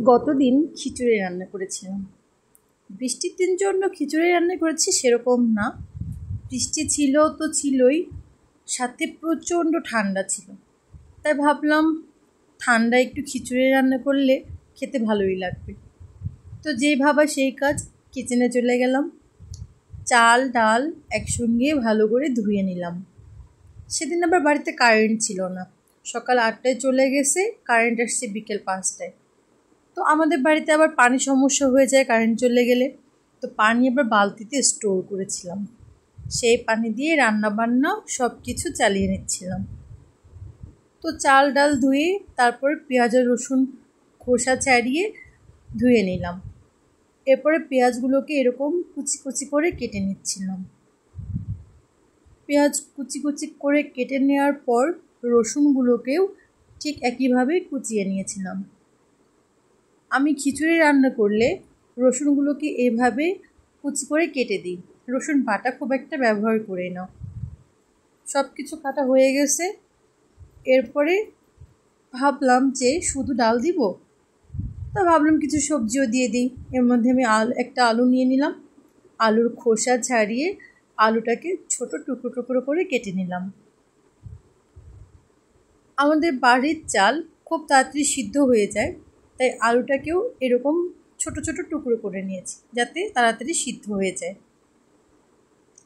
গতদিন খিচুড়ি রান্না করেছিলাম। বৃষ্টির দিন জন্য খিচুড়ি রান্না করেছি সেরকম না, বৃষ্টি ছিল তো ছিলই, সাথে প্রচণ্ড ঠান্ডা ছিল। তাই ভাবলাম ঠান্ডা একটু খিচুড়ি রান্না করলে খেতে ভালোই লাগবে। তো যেই ভাবা সেই কাজ, কিচেনে চলে গেলাম। চাল ডাল একসঙ্গে ভালো করে ধুয়ে নিলাম। সেদিন আবার বাড়িতে কারেন্ট ছিল না, সকাল 8টায় চলে গেছে, কারেন্ট আসছে বিকেল 5টায়। তো আমাদের বাড়িতে আবার পানি সমস্যা হয়ে যায় কারেন্ট চলে গেলে, তো পানি আবার বালতিতে স্টোর করেছিলাম, সেই পানি দিয়ে রান্না বান্না সব কিছু চালিয়ে নিচ্ছিলাম। তো চাল ডাল ধুয়ে তারপর পেঁয়াজ আর রসুন খোসা ছাড়িয়ে ধুয়ে নিলাম। এরপরে পেঁয়াজগুলোকে এরকম কুচি কুচি করে কেটে নিচ্ছিলাম। পেঁয়াজ কুচি কুচি করে কেটে নেওয়ার পর রসুনগুলোকেও ঠিক একইভাবে কুচিয়ে নিয়েছিলাম। আমি খিচুড়ি রান্না করলে রসুনগুলোকে এভাবে কুচি করে কেটে দিই, রসুন বাটা খুব একটা ব্যবহার করি না। সব কিছু কাটা হয়ে গেছে, এরপরে ভাবলাম যে শুধু ডাল দিব, তা ভাবলাম কিছু সবজিও দিয়ে দিই। এর মধ্যে আমি একটা আলু নিয়ে নিলাম, আলুর খোসা ছাড়িয়ে আলুটাকে ছোট টুকরো টুকরো করে কেটে নিলাম। আমাদের বাড়ির চাল খুব তাড়াতাড়ি সিদ্ধ হয়ে যায়, তাই আলুটাকেও এরকম ছোট ছোট টুকরো করে নিয়েছি যাতে তাড়াতাড়ি সিদ্ধ হয়ে যায়।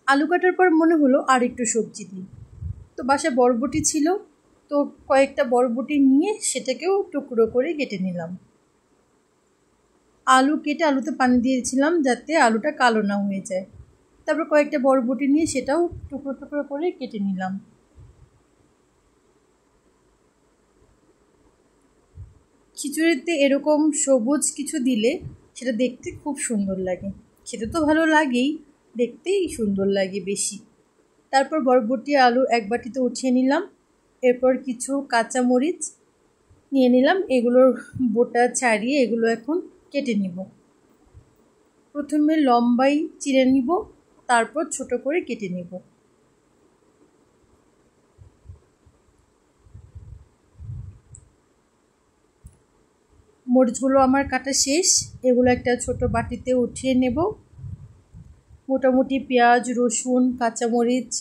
আলু কাটার পর মনে হলো আর একটু সবজি দিই, তো বাসায় বরবটি ছিল, তো কয়েকটা বরবটি নিয়ে সেটাকেও টুকরো করে কেটে নিলাম। আলু কেটে আলুতে পানি দিয়েছিলাম যাতে আলুটা কালো না হয়ে যায়। তারপর কয়েকটা বরবটি নিয়ে সেটাও টুকরো টুকরো করে কেটে নিলাম। খিচুড়িতে এরকম সবুজ কিছু দিলে সেটা দেখতে খুব সুন্দর লাগে, খেতে তো ভালো লাগেই, দেখতেই সুন্দর লাগে বেশি। তারপর বরবটি আলু এক বাটিতে উঠিয়ে নিলাম। এরপর কিছু কাঁচামরিচ নিয়ে নিলাম, এগুলোর বোটা ছাড়িয়ে এগুলো এখন কেটে নিব। প্রথমে লম্বাই চিড়ে নিব, তারপর ছোট করে কেটে নিব। মরিচগুলো আমার কাটা শেষ, এগুলো একটা ছোট বাটিতে উঠিয়ে নেব। মোটামুটি পেঁয়াজ রসুন কাঁচামরিচ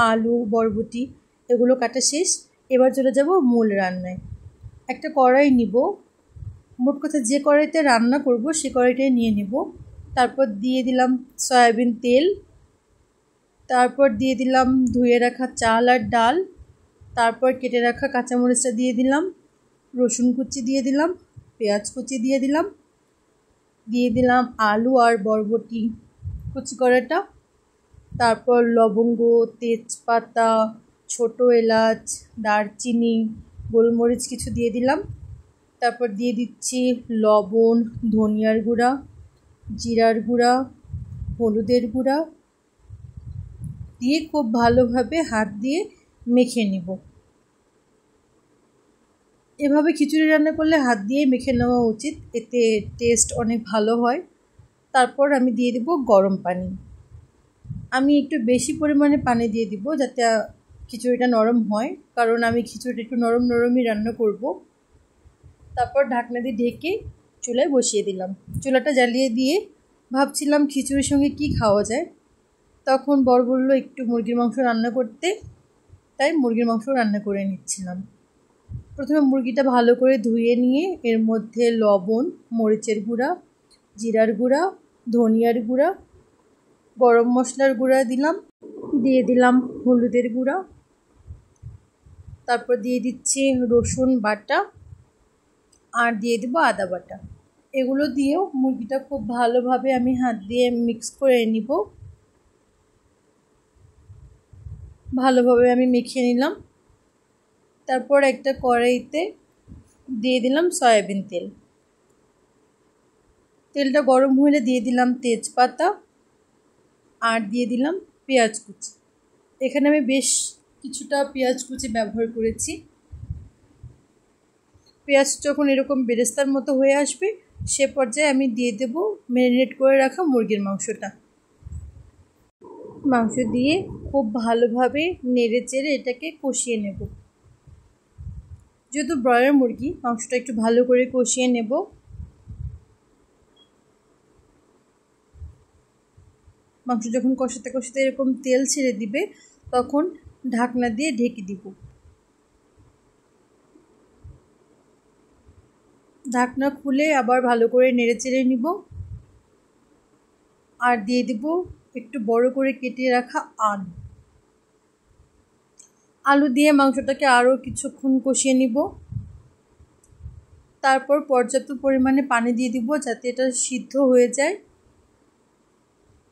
আলু বরবটি এগুলো কাটা শেষ। এবার চলে যাব মূল রান্নায়। একটা কড়াই নিব, মোট কথা যে কড়াইতে রান্না করব সে কড়াইটাই নিয়ে নেব। তারপর দিয়ে দিলাম সয়াবিন তেল, তারপর দিয়ে দিলাম ধুয়ে রাখা চাল আর ডাল, তারপর কেটে রাখা কাঁচামরিচটা দিয়ে দিলাম, রসুন কুচি দিয়ে দিলাম, পেঁয়াজ কুচি দিয়ে দিলাম, দিয়ে দিলাম আলু আর বরবটি কুচি করাটা, তারপর লবঙ্গ তেজপাতা ছোট এলাচ দারচিনি গোলমরিচ কিছু দিয়ে দিলাম। তারপর দিয়ে দিচ্ছি লবণ ধনিয়ার গুঁড়া জিরার গুঁড়া হলুদের গুঁড়া দিয়ে খুব ভালোভাবে হাত দিয়ে মেখে নিব। এভাবে খিচুড়ি রান্না করলে হাত দিয়ে মেখে নেওয়া উচিত, এতে টেস্ট অনেক ভালো হয়। তারপর আমি দিয়ে দেব গরম পানি, আমি একটু বেশি পরিমাণে পানি দিয়ে দিব যাতে খিচুড়িটা নরম হয়, কারণ আমি খিচুড়িটা একটু নরম নরমই রান্না করব। তারপর ঢাকনা দিয়ে ঢেকে চুলায় বসিয়ে দিলাম। চুলাটা জ্বালিয়ে দিয়ে ভাবছিলাম খিচুড়ির সঙ্গে কি খাওয়া যায়, তখন বর বলল একটু মুরগির মাংস রান্না করতে, তাই মুরগির মাংস রান্না করে নিচ্ছিলাম। প্রথমে মুরগিটা ভালো করে ধুয়ে নিয়ে এর মধ্যে লবণ মরিচের গুঁড়া জিরার গুঁড়া ধনিয়ার গুঁড়া গরম মশলার গুঁড়া দিলাম, দিয়ে দিলাম হলুদের গুঁড়া, তারপর দিয়ে দিচ্ছি রসুন বাটা আর দিয়ে দেবো আদা বাটা। এগুলো দিয়েও মুরগিটা খুব ভালোভাবে আমি হাত দিয়ে মিক্স করে নিব। ভালোভাবে আমি মেখে নিলাম। তারপর একটা কড়াইতে দিয়ে দিলাম সয়াবিন তেল, তেলটা গরম হলে দিয়ে দিলাম তেজপাতা আর দিয়ে দিলাম পেঁয়াজ কুচি। এখানে আমি বেশ কিছুটা পেঁয়াজ কুচি ব্যবহার করেছি। পেঁয়াজ যখন এরকম বেরেস্তার মতো হয়ে আসবে সে পর্যায়ে আমি দিয়ে দেব ম্যারিনেট করে রাখা মুরগির মাংসটা। মাংস দিয়ে খুব ভালোভাবে নেড়ে চেড়ে এটাকে কষিয়ে নেব। যেহেতু ব্রয়লার মুরগি মাংসটা একটু ভালো করে কষিয়ে নেব। মাংস যখন কষাতে কষাতে এরকম তেল ছেড়ে দিবে তখন ঢাকনা দিয়ে ঢেকে দিব। ঢাকনা খুলে আবার ভালো করে নেড়ে চেড়ে নিব আর দিয়ে দিব একটু বড় করে কেটে রাখা আলু। আলু দিয়ে মাংসটাকে আরও কিছুক্ষণ কষিয়ে নিব। তারপর পর্যাপ্ত পরিমাণে পানি দিয়ে দিব যাতে এটা সিদ্ধ হয়ে যায়।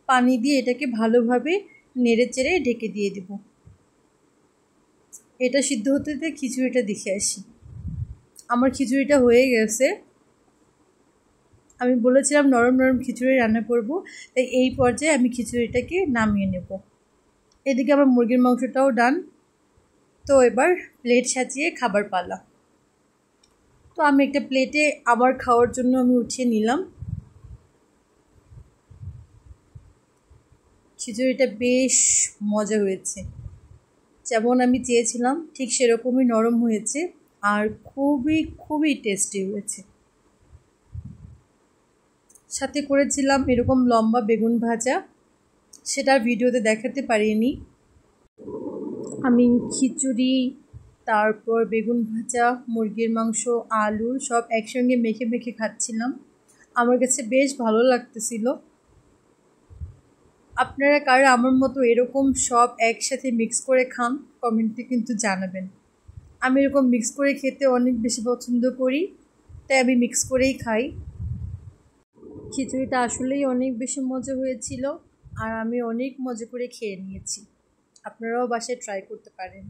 পানি দিয়ে এটাকে ভালোভাবে নেড়ে চেড়ে ঢেকে দিয়ে দিব। এটা সিদ্ধ হতে হতে খিচুড়িটা দেখে আসি। আমার খিচুড়িটা হয়ে গেছে। আমি বলেছিলাম নরম নরম খিচুড়ি রান্না করব, তাই এই পর্যায়ে আমি খিচুড়িটাকে নামিয়ে নেব। এদিকে আমার মুরগির মাংসটাও ডান। তো এবার প্লেট সাজিয়ে খাবার পালা। তো আমি একটা প্লেটে আবার খাওয়ার জন্য আমি উঠিয়ে নিলাম। খিচুড়িটা বেশ মজা হয়েছে, যেমন আমি চেয়েছিলাম ঠিক সেরকমই নরম হয়েছে আর খুবই খুবই টেস্টি হয়েছে। সাথে করেছিলাম এরকম লম্বা বেগুন ভাজা, সেটা ভিডিওতে দেখাতে পারিনি। আমি খিচুড়ি, তারপর বেগুন ভাজা, মুরগির মাংস, আলু সব একসঙ্গে মেখে মেখে খাচ্ছিলাম। আমার কাছে বেশ ভালো লাগতেছিল। আপনারা কারা আমার মতো এরকম সব একসাথে মিক্স করে খান কমেন্টে কিন্তু জানাবেন। আমি এরকম মিক্স করে খেতে অনেক বেশি পছন্দ করি, তাই আমি মিক্স করেই খাই। খিচুড়িটা আসলেই অনেক বেশি মজা হয়েছিল আর আমি অনেক মজা করে খেয়ে নিয়েছি। আপনারাও বাসায় ট্রাই করতে পারেন।